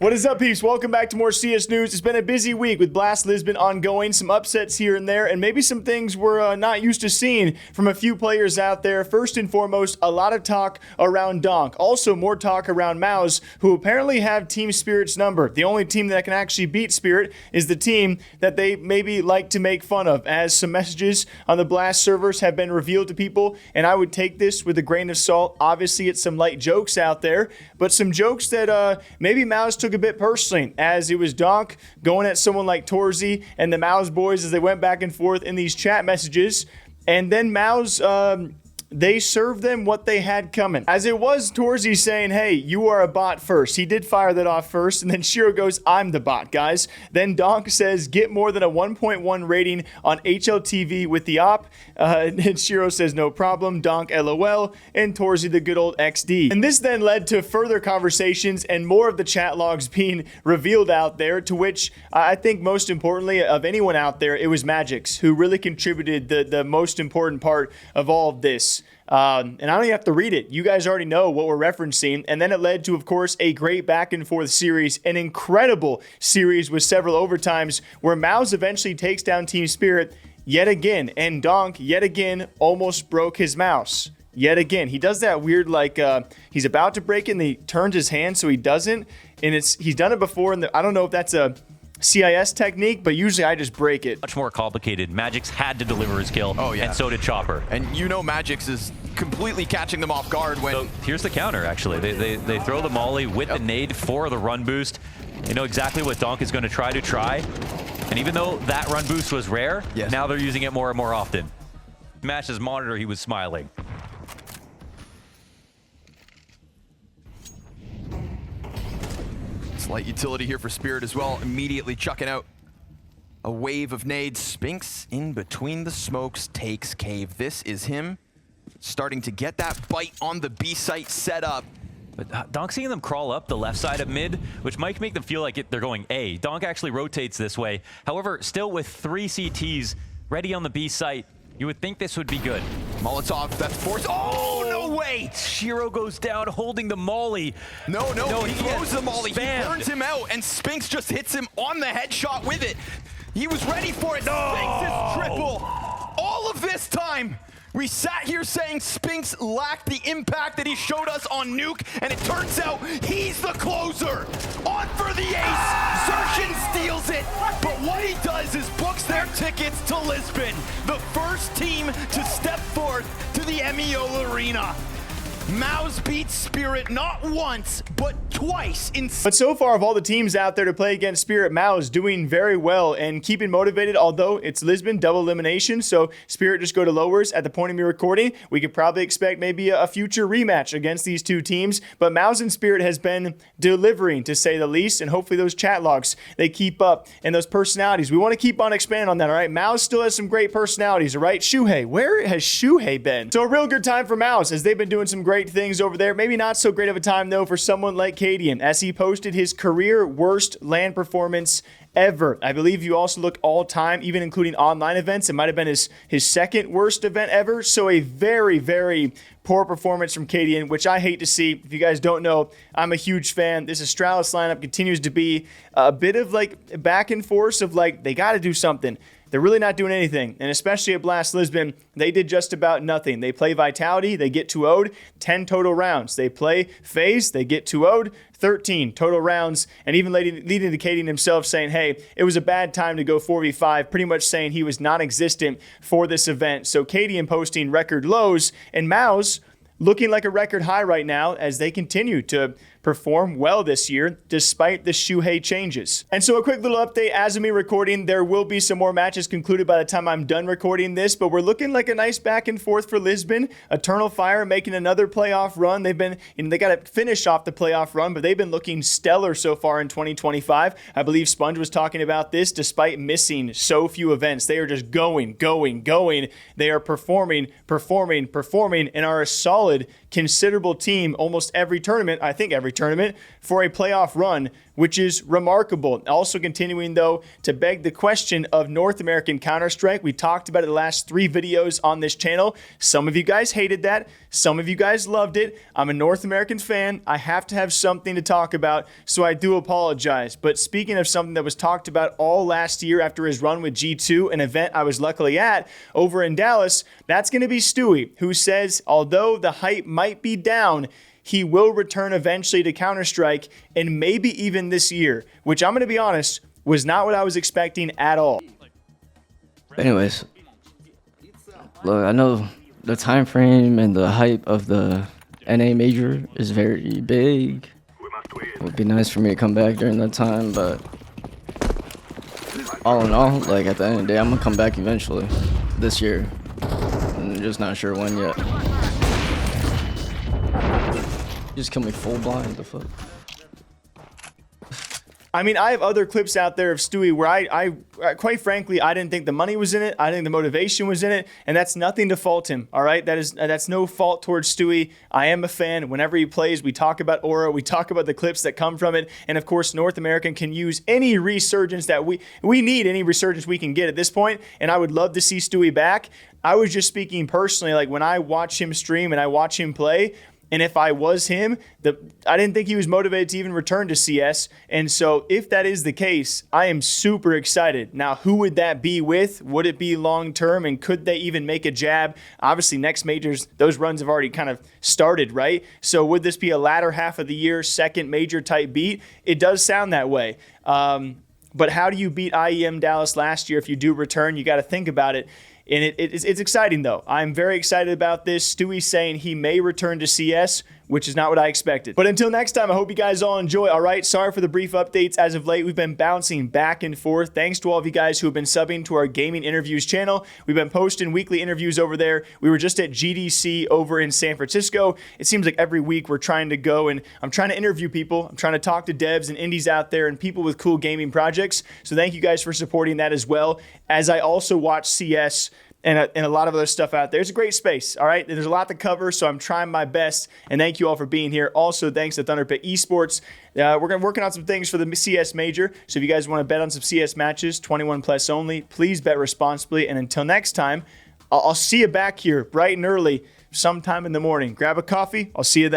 What is up, peeps? Welcome back to more CS News. It's been a busy week with Blast Lisbon ongoing, some upsets here and there, and maybe some things we're not used to seeing from a few players out there. First and foremost, a lot of talk around Donk. Also, more talk around Mouz, who apparently have Team Spirit's number. The only team that can actually beat Spirit is the team that they maybe like to make fun of, as some messages on the Blast servers have been revealed to people, and I would take this with a grain of salt. Obviously, it's some light jokes out there, but some jokes that maybe Mouz took a bit personally, as it was Donk going at someone like Torszi and the Mouz boys as they went back and forth in these chat messages, and then Mouz they served them what they had coming. As it was Torszi saying, hey, you are a bot first. He did fire that off first, and then Shiro goes, I'm the bot, guys. Then Donk says, get more than a 1.1 rating on HLTV with the op. And Shiro says, no problem. Donk, LOL. And Torszi, the good old XD. And this then led to further conversations and more of the chat logs being revealed out there, to which I think most importantly of anyone out there, it was Magix, who really contributed the most important part of all of this. And I don't even have to read it. You guys already know what we're referencing. And then it led to, of course, a great back and forth series, an incredible series with several overtimes where Mouz eventually takes down Team Spirit yet again. And Donk, yet again, almost broke his mouse. Yet again. He does that weird, like, he's about to break it and he turns his hand so he doesn't. And he's done it before. And I don't know if that's a CIS technique, but usually I just break it. Much more complicated. Magix had to deliver his kill, and so did Chopper. And you know Magix is completely catching them off guard when... So here's the counter, actually. They throw the molly with the nade for the run boost. They know exactly what Donk is going to try. And even though that run boost was rare, now they're using it more and more often. Mash's monitor, he was smiling. Slight utility here for Spirit as well, immediately chucking out a wave of nades. Spinks in between the smokes, takes cave. This is him starting to get that bite on the B site set up. But Donk seeing them crawl up the left side of mid, which might make them feel like they're going A. Donk actually rotates this way. However, still with 3 CTs ready on the B site, you would think this would be good. Molotov, that's forced. Oh, no way! Shiro goes down holding the molly. No, he throws the molly. Spammed. He burns him out, and Spinks just hits him on the headshot with it. He was ready for it. No. Spinks is triple. All of this time, we sat here saying Spinks lacked the impact that he showed us on Nuke, and it turns out he's the closer. On for the ace. Sershin steals it, but what he does is books their tickets to Lisbon, the first team to step forth to the MEO Arena. Mouz beats Spirit not once, but twice. But so far, of all the teams out there to play against Spirit, Mouz doing very well and keeping motivated, although it's Lisbon, double elimination, so Spirit just go to lowers at the point of me recording. We could probably expect maybe a future rematch against these two teams, but Mouz and Spirit has been delivering, to say the least, and hopefully those chat logs, they keep up, and those personalities. We want to keep on expanding on that, all right? Mouz still has some great personalities, all right? Shuhei, where has Shuhei been? So a real good time for Mouz, as they've been doing some great things over there. Maybe not so great of a time though for someone like Cadian, as he posted his career worst LAN performance ever. I believe you also look all time, even including online events. It might have been his second worst event ever. So a very, very poor performance from Cadian, which I hate to see. If you guys don't know, I'm a huge fan. This Astralis lineup continues to be a bit of like back and forth of like, they got to do something. They're really not doing anything, and especially at Blast Lisbon, they did just about nothing. They play Vitality, they get 2-0'd, 10 total rounds. They play FaZe, they get 2-0'd, 13 total rounds, and even leading to Cadian himself saying, hey, it was a bad time to go 4v5, pretty much saying he was non-existent for this event. So Cadian posting record lows, and Mouz looking like a record high right now as they continue to perform well this year despite the Shuhei changes. And so a quick little update as of me recording, there will be some more matches concluded by the time I'm done recording this, but we're looking like a nice back and forth for Lisbon. Eternal Fire making another playoff run. They've been, they got to finish off the playoff run, but they've been looking stellar so far in 2025. I believe Sponge was talking about this despite missing so few events. They are just going. They are performing, and are a solid, considerable team almost every tournament, I think every tournament, for a playoff run, which is remarkable. Also continuing, though, to beg the question of North American Counter-Strike. We talked about it the last 3 videos on this channel. Some of you guys hated that. Some of you guys loved it. I'm a North American fan. I have to have something to talk about, so I do apologize. But speaking of something that was talked about all last year after his run with G2, an event I was luckily at over in Dallas, that's going to be Stewie, who says although the hype might be down, he will return eventually to Counter-Strike, and maybe even this year, which I'm going to be honest, was not what I was expecting at all. Anyways, look, I know the time frame and the hype of the NA major is very big. It would be nice for me to come back during that time, but all in all, like at the end of the day, I'm gonna come back eventually this year. I'm just not sure when yet. Just kill me full blind, the fuck. I mean, I have other clips out there of Stewie where I quite frankly, I didn't think the money was in it. I think the motivation was in it, and that's nothing to fault him, all right? That's no fault towards Stewie. I am a fan. Whenever he plays, we talk about Aura. We talk about the clips that come from it, and of course, North American can use any resurgence that we need, any resurgence we can get at this point, and I would love to see Stewie back. I was just speaking personally, like when I watch him stream and I watch him play, and if I was him, I didn't think he was motivated to even return to CS. And so if that is the case, I am super excited. Now, who would that be with? Would it be long-term? And could they even make a jab? Obviously, next majors, those runs have already kind of started, right? So would this be a latter half of the year, second major type beat? It does sound that way. But how do you beat IEM Dallas last year if you do return? You got to think about it. And it's exciting, though. I'm very excited about this. Stewie's saying he may return to CS, which is not what I expected. But until next time, I hope you guys all enjoy. All right, sorry for the brief updates. As of late, we've been bouncing back and forth. Thanks to all of you guys who have been subbing to our Gaming Interviews channel. We've been posting weekly interviews over there. We were just at GDC over in San Francisco. It seems like every week we're trying to go, and I'm trying to interview people. I'm trying to talk to devs and indies out there and people with cool gaming projects. So thank you guys for supporting that as well, as I also watch CS and a lot of other stuff out there. It's a great space, all right? There's a lot to cover, so I'm trying my best, and thank you all for being here. Also, thanks to Thunderpit Esports. We're working on some things for the CS Major, so if you guys want to bet on some CS matches, 21 plus only, please bet responsibly, and until next time, I'll see you back here bright and early sometime in the morning. Grab a coffee. I'll see you then.